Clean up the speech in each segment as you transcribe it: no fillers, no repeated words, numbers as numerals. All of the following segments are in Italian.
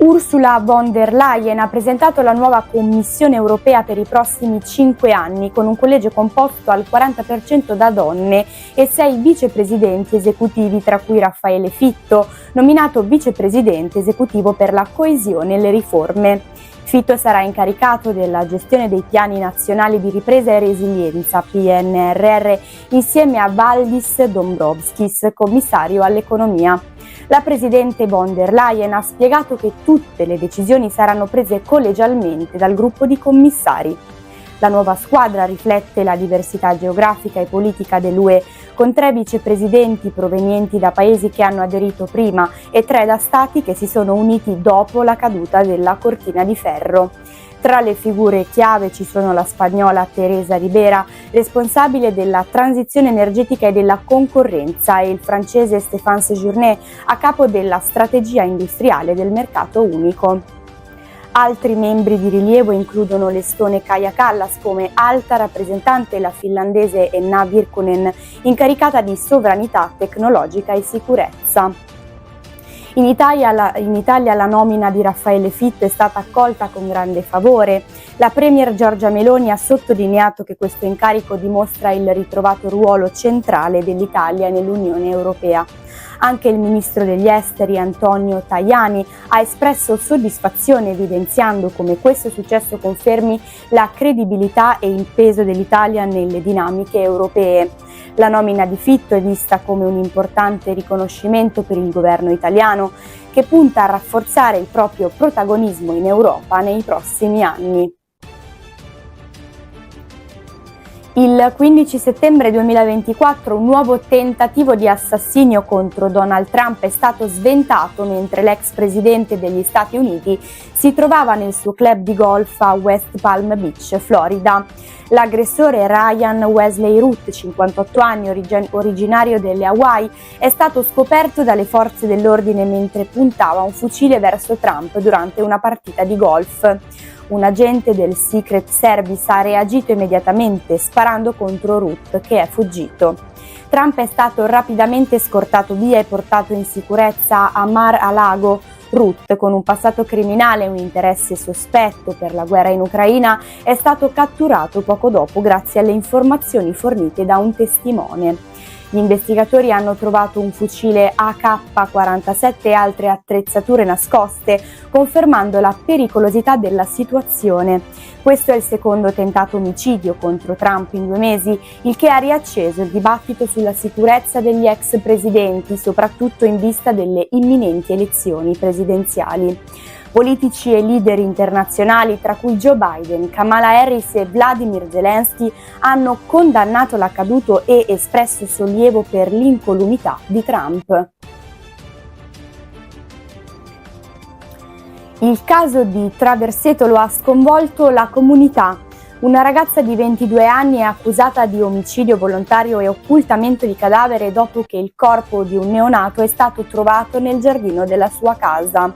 Ursula von der Leyen ha presentato la nuova Commissione europea per i prossimi 5 anni, con un collegio composto al 40% da donne e 6 vicepresidenti esecutivi, tra cui Raffaele Fitto, nominato vicepresidente esecutivo per la coesione e le riforme. Fitto sarà incaricato della gestione dei piani nazionali di ripresa e resilienza, PNRR, insieme a Valdis Dombrovskis, commissario all'economia. La presidente von der Leyen ha spiegato che tutte le decisioni saranno prese collegialmente dal gruppo di commissari. La nuova squadra riflette la diversità geografica e politica dell'UE, con 3 vicepresidenti provenienti da paesi che hanno aderito prima e 3 da stati che si sono uniti dopo la caduta della cortina di ferro. Tra le figure chiave ci sono la spagnola Teresa Ribera, responsabile della transizione energetica e della concorrenza, e il francese Stéphane Séjourné, a capo della strategia industriale del mercato unico. Altri membri di rilievo includono l'estone Kaja Kallas come alta rappresentante e la finlandese Enna Virkkunen, incaricata di sovranità tecnologica e sicurezza. In Italia la nomina di Raffaele Fitto è stata accolta con grande favore. La premier Giorgia Meloni ha sottolineato che questo incarico dimostra il ritrovato ruolo centrale dell'Italia nell'Unione Europea. Anche il ministro degli esteri Antonio Tajani ha espresso soddisfazione, evidenziando come questo successo confermi la credibilità e il peso dell'Italia nelle dinamiche europee. La nomina di Fitto è vista come un importante riconoscimento per il governo italiano, che punta a rafforzare il proprio protagonismo in Europa nei prossimi anni. Il 15 settembre 2024 un nuovo tentativo di assassinio contro Donald Trump è stato sventato mentre l'ex presidente degli Stati Uniti si trovava nel suo club di golf a West Palm Beach, Florida. L'aggressore Ryan Wesley Root, 58 anni, originario delle Hawaii, è stato scoperto dalle forze dell'ordine mentre puntava un fucile verso Trump durante una partita di golf. Un agente del Secret Service ha reagito immediatamente sparando contro Root, che è fuggito. Trump è stato rapidamente scortato via e portato in sicurezza a Mar-a-Lago. Root, con un passato criminale e un interesse sospetto per la guerra in Ucraina, è stato catturato poco dopo grazie alle informazioni fornite da un testimone. Gli investigatori hanno trovato un fucile AK-47 e altre attrezzature nascoste, confermando la pericolosità della situazione. Questo è il secondo tentato omicidio contro Trump in 2 mesi, il che ha riacceso il dibattito sulla sicurezza degli ex presidenti, soprattutto in vista delle imminenti elezioni presidenziali. Politici e leader internazionali, tra cui Joe Biden, Kamala Harris e Vladimir Zelensky, hanno condannato l'accaduto e espresso sollievo per l'incolumità di Trump. Il caso di Traversetolo ha sconvolto la comunità. Una ragazza di 22 anni è accusata di omicidio volontario e occultamento di cadavere dopo che il corpo di un neonato è stato trovato nel giardino della sua casa.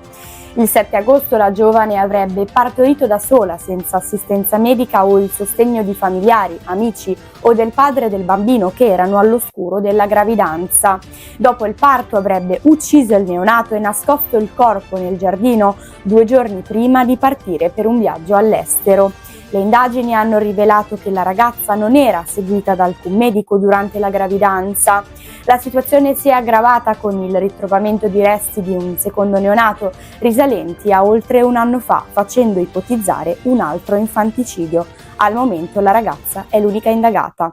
Il 7 agosto la giovane avrebbe partorito da sola, senza assistenza medica o il sostegno di familiari, amici o del padre del bambino che erano all'oscuro della gravidanza. Dopo il parto avrebbe ucciso il neonato e nascosto il corpo nel giardino 2 giorni prima di partire per un viaggio all'estero. Le indagini hanno rivelato che la ragazza non era seguita da alcun medico durante la gravidanza. La situazione si è aggravata con il ritrovamento di resti di un secondo neonato risalenti a oltre 1 anno fa, facendo ipotizzare un altro infanticidio. Al momento la ragazza è l'unica indagata.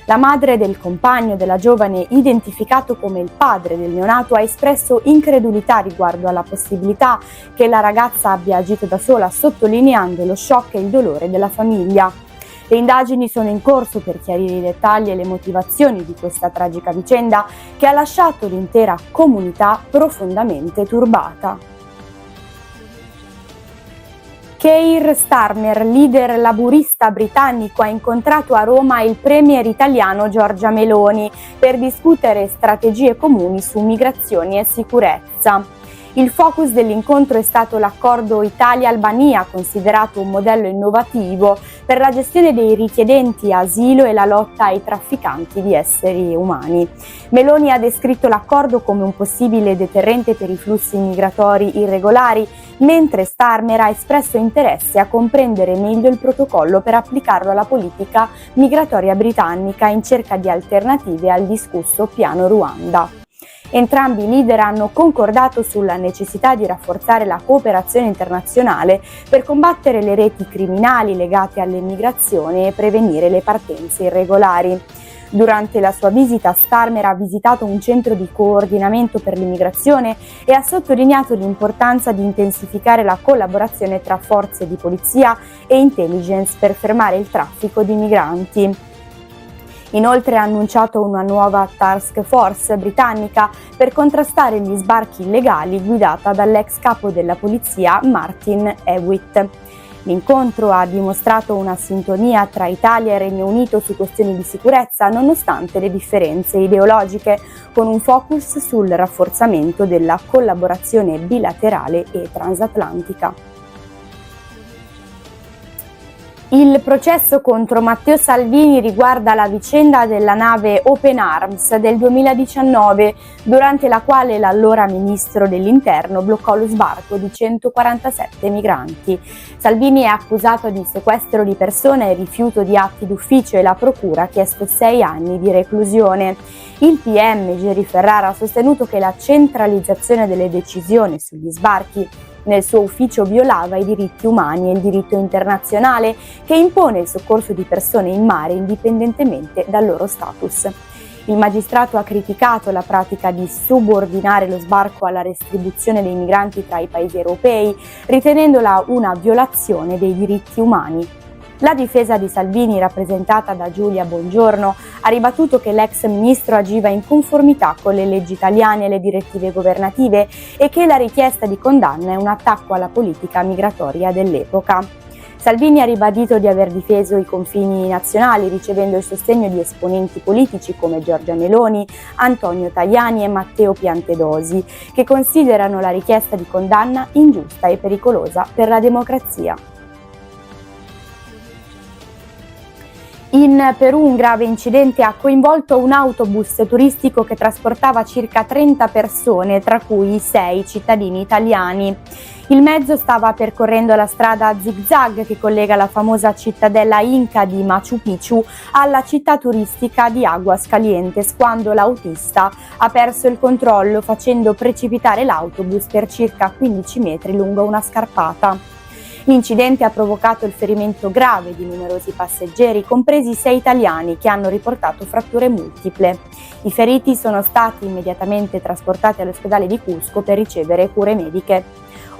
La madre del compagno della giovane, identificato come il padre del neonato, ha espresso incredulità riguardo alla possibilità che la ragazza abbia agito da sola, sottolineando lo shock e il dolore della famiglia. Le indagini sono in corso per chiarire i dettagli e le motivazioni di questa tragica vicenda che ha lasciato l'intera comunità profondamente turbata. Keir Starmer, leader laburista britannico, ha incontrato a Roma il premier italiano Giorgia Meloni per discutere strategie comuni su migrazioni e sicurezza. Il focus dell'incontro è stato l'accordo Italia-Albania, considerato un modello innovativo per la gestione dei richiedenti asilo e la lotta ai trafficanti di esseri umani. Meloni ha descritto l'accordo come un possibile deterrente per i flussi migratori irregolari, mentre Starmer ha espresso interesse a comprendere meglio il protocollo per applicarlo alla politica migratoria britannica in cerca di alternative al discusso piano Ruanda. Entrambi i leader hanno concordato sulla necessità di rafforzare la cooperazione internazionale per combattere le reti criminali legate all'immigrazione e prevenire le partenze irregolari. Durante la sua visita, Starmer ha visitato un centro di coordinamento per l'immigrazione e ha sottolineato l'importanza di intensificare la collaborazione tra forze di polizia e intelligence per fermare il traffico di migranti. Inoltre ha annunciato una nuova task force britannica per contrastare gli sbarchi illegali guidata dall'ex capo della polizia Martin Hewitt. L'incontro ha dimostrato una sintonia tra Italia e Regno Unito su questioni di sicurezza nonostante le differenze ideologiche, con un focus sul rafforzamento della collaborazione bilaterale e transatlantica. Il processo contro Matteo Salvini riguarda la vicenda della nave Open Arms del 2019, durante la quale l'allora ministro dell'Interno bloccò lo sbarco di 147 migranti. Salvini è accusato di sequestro di persona e rifiuto di atti d'ufficio e la procura ha chiesto 6 anni di reclusione. Il PM Geri Ferrara ha sostenuto che la centralizzazione delle decisioni sugli sbarchi nel suo ufficio violava i diritti umani e il diritto internazionale che impone il soccorso di persone in mare indipendentemente dal loro status. Il magistrato ha criticato la pratica di subordinare lo sbarco alla distribuzione dei migranti tra i paesi europei, ritenendola una violazione dei diritti umani. La difesa di Salvini, rappresentata da Giulia Bongiorno, ha ribattuto che l'ex ministro agiva in conformità con le leggi italiane e le direttive governative e che la richiesta di condanna è un attacco alla politica migratoria dell'epoca. Salvini ha ribadito di aver difeso i confini nazionali, ricevendo il sostegno di esponenti politici come Giorgia Meloni, Antonio Tajani e Matteo Piantedosi, che considerano la richiesta di condanna ingiusta e pericolosa per la democrazia. In Perù un grave incidente ha coinvolto un autobus turistico che trasportava circa 30 persone, tra cui 6 cittadini italiani. Il mezzo stava percorrendo la strada zigzag che collega la famosa cittadella Inca di Machu Picchu alla città turistica di Aguas Calientes quando l'autista ha perso il controllo facendo precipitare l'autobus per circa 15 metri lungo una scarpata. L'incidente ha provocato il ferimento grave di numerosi passeggeri, compresi 6 italiani che hanno riportato fratture multiple. I feriti sono stati immediatamente trasportati all'ospedale di Cusco per ricevere cure mediche.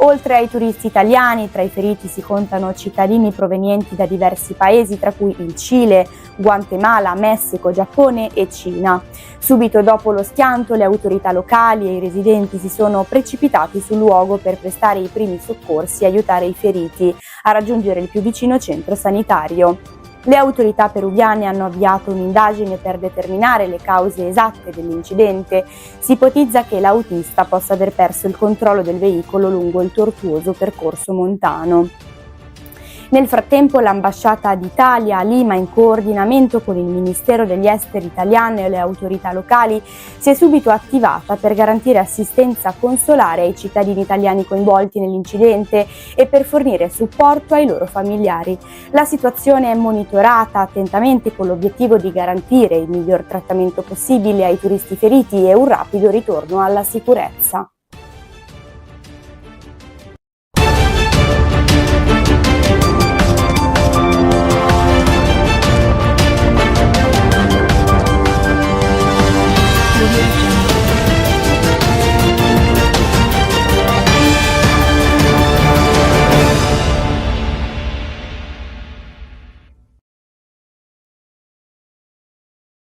Oltre ai turisti italiani, tra i feriti si contano cittadini provenienti da diversi paesi, tra cui il Cile, Guatemala, Messico, Giappone e Cina. Subito dopo lo schianto, le autorità locali e i residenti si sono precipitati sul luogo per prestare i primi soccorsi e aiutare i feriti a raggiungere il più vicino centro sanitario. Le autorità peruviane hanno avviato un'indagine per determinare le cause esatte dell'incidente. Si ipotizza che l'autista possa aver perso il controllo del veicolo lungo il tortuoso percorso montano. Nel frattempo l'ambasciata d'Italia a Lima, in coordinamento con il Ministero degli Esteri italiano e le autorità locali, si è subito attivata per garantire assistenza consolare ai cittadini italiani coinvolti nell'incidente e per fornire supporto ai loro familiari. La situazione è monitorata attentamente con l'obiettivo di garantire il miglior trattamento possibile ai turisti feriti e un rapido ritorno alla sicurezza.